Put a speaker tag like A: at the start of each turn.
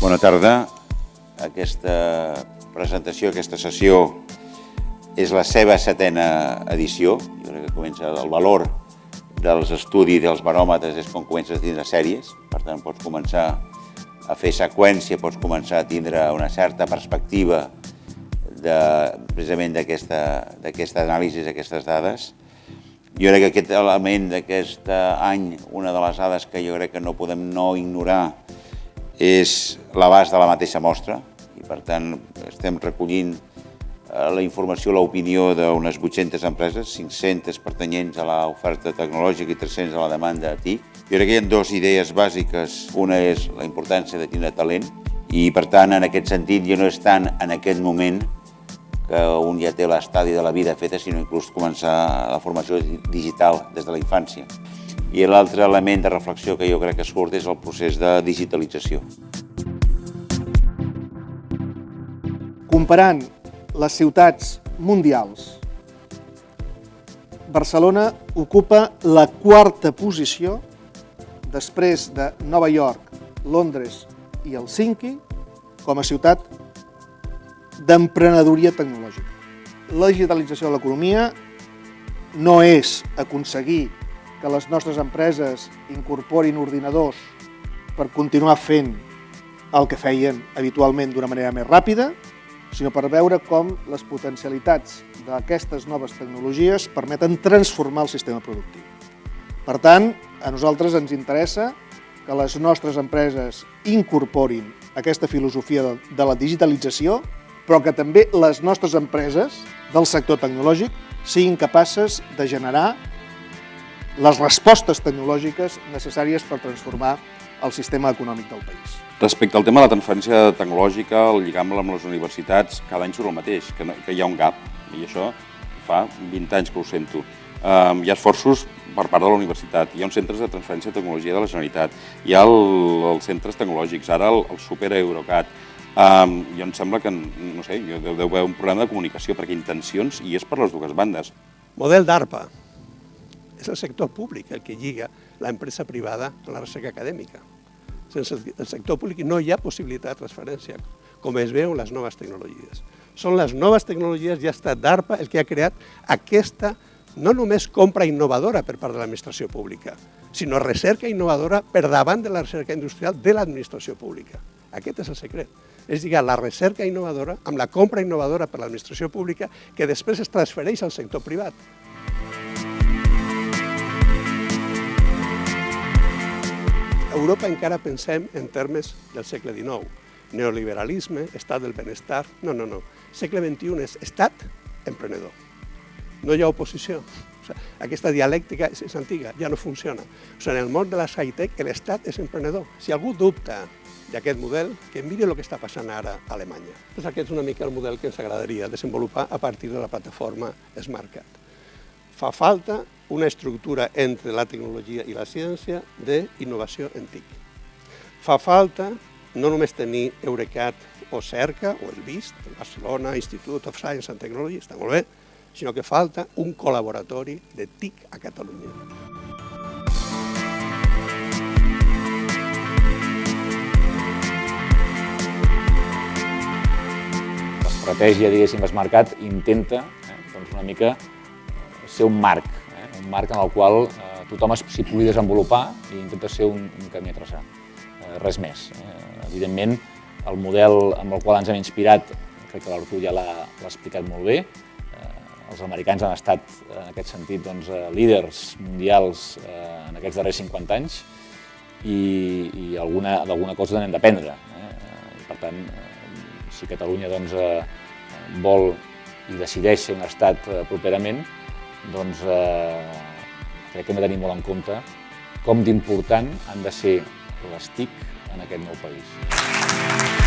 A: Bona tarda. Aquesta presentació, aquesta sessió, és la seva 7a edició. Jo crec que comença el valor dels estudis dels baròmetres és quan comences a tindre sèries. Per tant, pots començar a fer seqüència, pots començar a tindre una certa perspectiva precisament d'aquesta anàlisi, d'aquestes dades. Jo crec que aquest element d'aquest any, una de les dades que jo crec que no podem no ignorar, és l'abast de la mateixa mostra i, per tant, estem recollint la informació, l'opinió d'unes 800 empreses, 500 pertanyents a l'oferta tecnològica i 300 a la demanda TIC. Jo crec que hi ha dues idees bàsiques. Una és la importància de tindre talent i, per tant, en aquest sentit, ja no és tant en aquest moment que un ja té l'estadi de la vida feta, sinó inclús començar la formació digital des de la infància. I l'altre element de reflexió que jo crec que surt és el procés de digitalització.
B: Comparant les ciutats mundials, Barcelona ocupa la 4a posició després de Nova York, Londres i Hèlsinki com a ciutat d'emprenedoria tecnològica. La digitalització de l'economia no és aconseguir que les nostres empreses incorporin ordinadors per continuar fent el que feien habitualment d'una manera més ràpida, sinó per veure com les potencialitats d'aquestes noves tecnologies permeten transformar el sistema productiu. Per tant, a nosaltres ens interessa que les nostres empreses incorporin aquesta filosofia de la digitalització, però que també les nostres empreses del sector tecnològic siguin capaces de generar les respostes tecnològiques necessàries per transformar el sistema econòmic del país.
C: Respecte al tema de la transferència tecnològica, el lligam amb les universitats, cada any surt el mateix, que hi ha un gap, i això fa 20 anys que ho sento. Hi ha esforços per part de la universitat, hi ha uns centres de transferència de tecnologia de la Generalitat, hi ha els centres tecnològics, ara el Super Eurocat. Jo em sembla que, no sé, deu haver un programa de comunicació, perquè intencions hi és per les dues bandes.
D: Model DARPA. És el sector públic el que lliga l'empresa privada a la recerca acadèmica. Sense el sector públic no hi ha possibilitat de transferència, com es veu en les noves tecnologies. Són les noves tecnologies, ja ha estat DARPA el que ha creat aquesta, no només compra innovadora per part de l'administració pública, sinó recerca innovadora per davant de la recerca industrial de l'administració pública. Aquest és el secret. És lligar la recerca innovadora amb la compra innovadora per l'administració pública que després es transfereix al sector privat. A Europa encara pensem en termes del segle XIX. Neoliberalisme, estat del benestar... No. Segle XXI és estat emprenedor. No hi ha oposició. Aquesta dialèctica és antiga, ja no funciona. En el món de la high-tech, l'estat és emprenedor. Si algú dubta d'aquest model, que miri el que està passant ara a Alemanya. Aquest és una mica el model que ens agradaria desenvolupar a partir de la plataforma SmartCat. Fa falta una estructura entre la tecnologia i la ciència d'innovació en TIC. Fa falta no només tenir Eurecat o Cerca, o el BIST, Barcelona Institute of Science and Technology, està molt bé, sinó que falta un col·laboratori de TIC a Catalunya.
E: L'estratègia, diguéssim, SmartCat intenta una mica ser un marc en el qual tothom s'hi pugui desenvolupar i intenta ser un camí a traçar. Res més. Evidentment, el model amb el qual ens hem inspirat, crec que l'Artur ja l'ha explicat molt bé. Els americans han estat, en aquest sentit, líders mundials en aquests darrers 50 anys i d'alguna cosa n'hem d'aprendre. Per tant, si Catalunya vol i decideix ser un estat properament, doncs crec que hem de tenir molt en compte com d'important han de ser les TIC en aquest nou país.